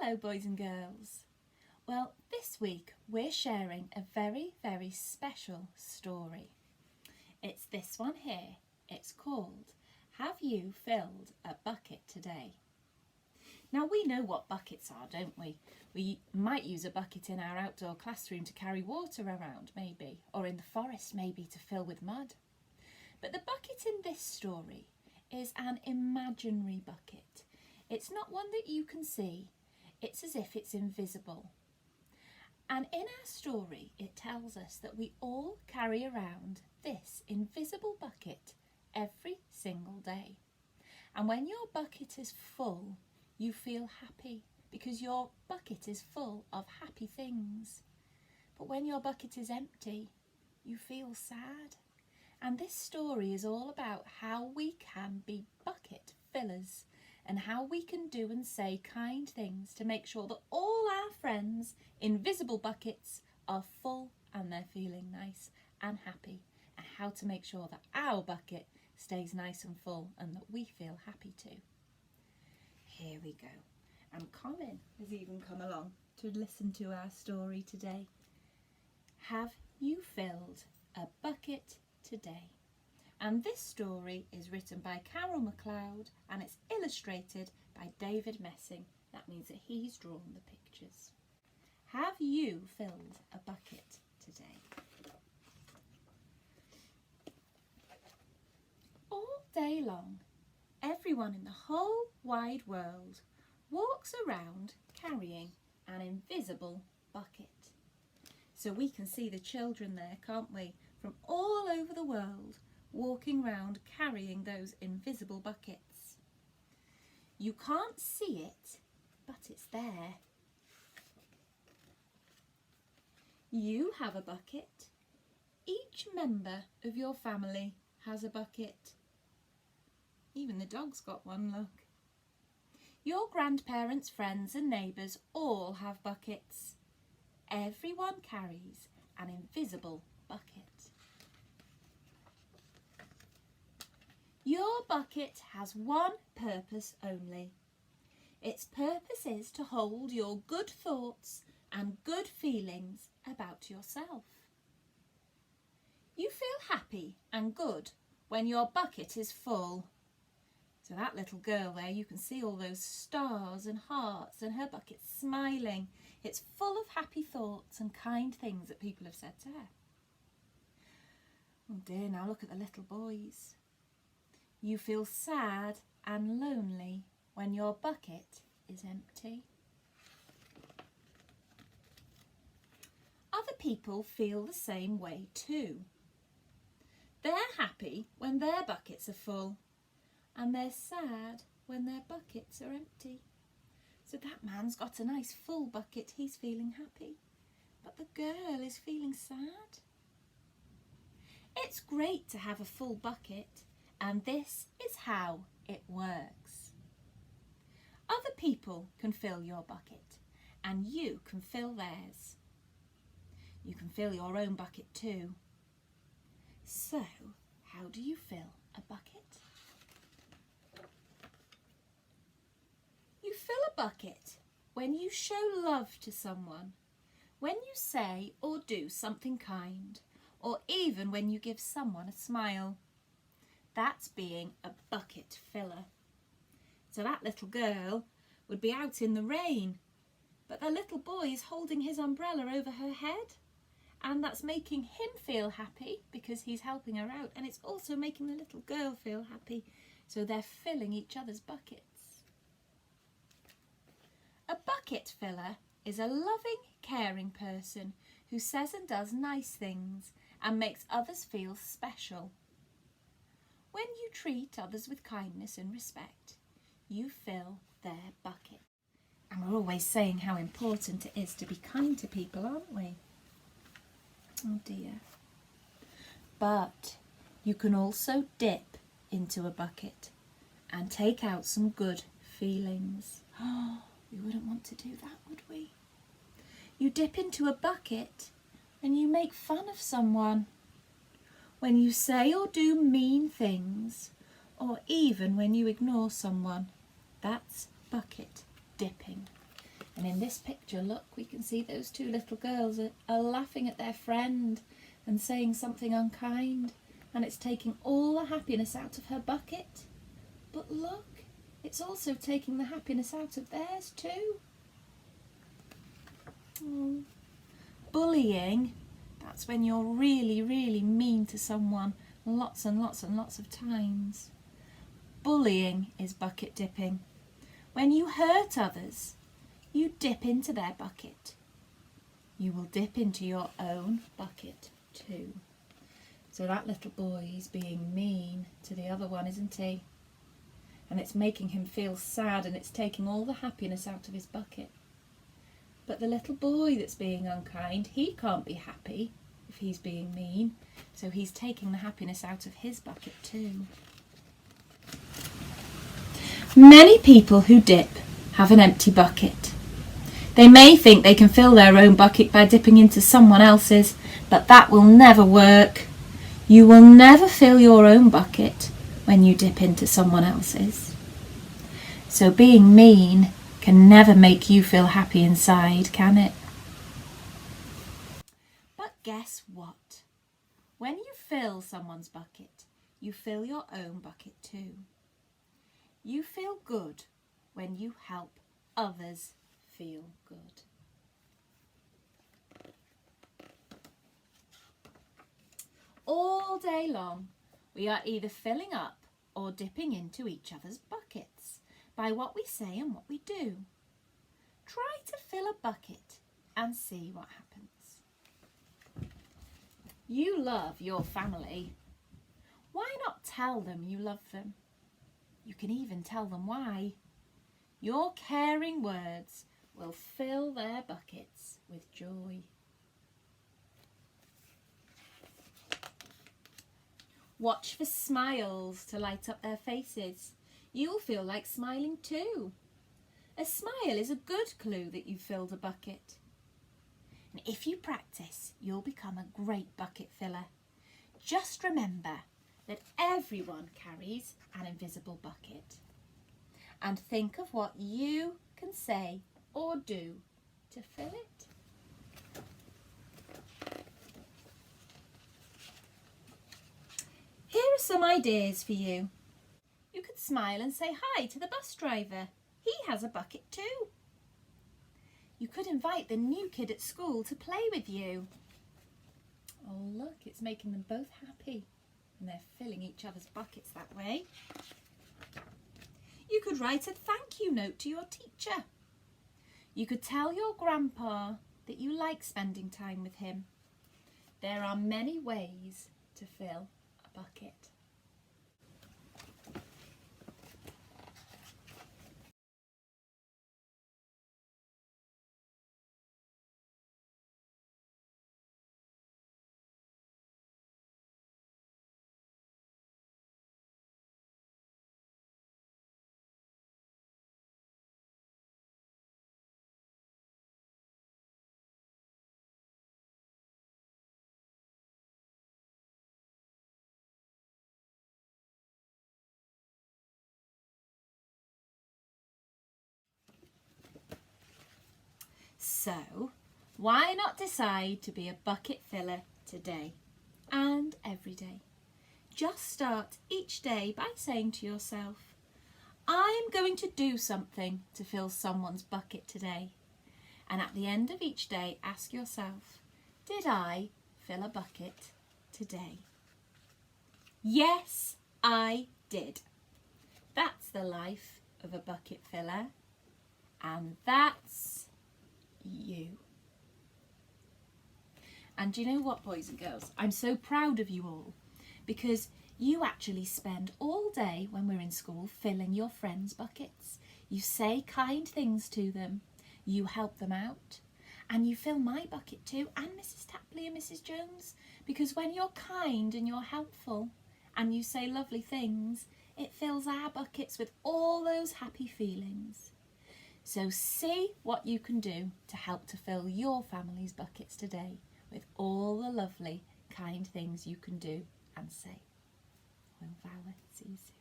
Hello boys and girls. Well, this week we're sharing a very, very special story. It's this one here. It's called Have You Filled a Bucket Today? Now we know what buckets are, don't we? We might use a bucket in our outdoor classroom to carry water around maybe, or in the forest maybe to fill with mud. But the bucket in this story is an imaginary bucket. It's not one that you can see. It's as if it's invisible. And in our story, it tells us that we all carry around this invisible bucket every single day. And when your bucket is full, you feel happy because your bucket is full of happy things. But when your bucket is empty, you feel sad. And this story is all about how we can be bucket fillers and how we can do and say kind things to make sure that all our friends' invisible buckets are full and they're feeling nice and happy, and how to make sure that our bucket stays nice and full and that we feel happy too. Here we go. And Colin has even come along to listen to our story today. Have you filled a bucket today? And this story is written by McCloud and it's illustrated by David Messing. That means that he's drawn the pictures. Have you filled a bucket today? All day long, everyone in the whole wide world walks around carrying an invisible bucket. So we can see the children there, can't we? From all over the world, walking round carrying those invisible buckets. You can't see it, but it's there. You have a bucket. Each member of your family has a bucket. Even the dog's got one, look. Your grandparents, friends and neighbours all have buckets. Everyone carries an invisible bucket. Your bucket has one purpose only. Its purpose is to hold your good thoughts and good feelings about yourself. You feel happy and good when your bucket is full. So that little girl there, you can see all those stars and hearts and her bucket's smiling. It's full of happy thoughts and kind things that people have said to her. Oh dear, now look at the little boys. You feel sad and lonely when your bucket is empty. Other people feel the same way too. They're happy when their buckets are full, and they're sad when their buckets are empty. So that man's got a nice full bucket, he's feeling happy, but the girl is feeling sad. It's great to have a full bucket, and this is how it works. Other people can fill your bucket, and you can fill theirs. You can fill your own bucket too. So, how do you fill a bucket? You fill a bucket when you show love to someone, when you say or do something kind, or even when you give someone a smile. That's being a bucket filler. So that little girl would be out in the rain, but the little boy is holding his umbrella over her head, and that's making him feel happy because he's helping her out, and it's also making the little girl feel happy. So they're filling each other's buckets. A bucket filler is a loving, caring person who says and does nice things and makes others feel special. When you treat others with kindness and respect, you fill their bucket. And we're always saying how important it is to be kind to people, aren't we? Oh dear. But you can also dip into a bucket and take out some good feelings. Oh, we wouldn't want to do that, would we? You dip into a bucket and you make fun of someone. When you say or do mean things, or even when you ignore someone, that's bucket dipping. And in this picture, look, we can see those two little girls are laughing at their friend and saying something unkind, and it's taking all the happiness out of her bucket. But look, it's also taking the happiness out of theirs too. Oh. Bullying, that's when you're really, really mean to someone lots and lots and lots of times. Bullying is bucket dipping. When you hurt others, you dip into their bucket. You will dip into your own bucket too. So that little boy is being mean to the other one, isn't he? And it's making him feel sad, and it's taking all the happiness out of his bucket. But the little boy that's being unkind, he can't be happy if he's being mean, so he's taking the happiness out of his bucket too. Many people who dip have an empty bucket. They may think they can fill their own bucket by dipping into someone else's, but that will never work. You will never fill your own bucket when you dip into someone else's. So being mean can never make you feel happy inside, can it? But guess what? When you fill someone's bucket, you fill your own bucket too. You feel good when you help others feel good. All day long, we are either filling up or dipping into each other's buckets by what we say and what we do. Try to fill a bucket and see what happens. You love your family. Why not tell them you love them? You can even tell them why. Your caring words will fill their buckets with joy. Watch for smiles to light up their faces. You'll feel like smiling too. A smile is a good clue that you've filled a bucket. And if you practice, you'll become a great bucket filler. Just remember that everyone carries an invisible bucket. And think of what you can say or do to fill it. Here are some ideas for you. You could smile and say hi to the bus driver. He has a bucket too. You could invite the new kid at school to play with you. Oh look, it's making them both happy, and they're filling each other's buckets that way. You could write a thank you note to your teacher. You could tell your grandpa that you like spending time with him. There are many ways to fill a bucket. So, why not decide to be a bucket filler today and every day? Just start each day by saying to yourself, I'm going to do something to fill someone's bucket today. And at the end of each day, ask yourself, did I fill a bucket today? Yes, I did. That's the life of a bucket filler. And that's you. And do you know what, boys and girls? I'm so proud of you all, because you actually spend all day when we're in school filling your friends' buckets. You say kind things to them, you help them out, and you fill my bucket too, and Mrs. Tapley and Mrs. Jones, because when you're kind and you're helpful and you say lovely things, it fills our buckets with all those happy feelings. So see what you can do to help to fill your family's buckets today with all the lovely, kind things you can do and say. Well, Vala, see you soon.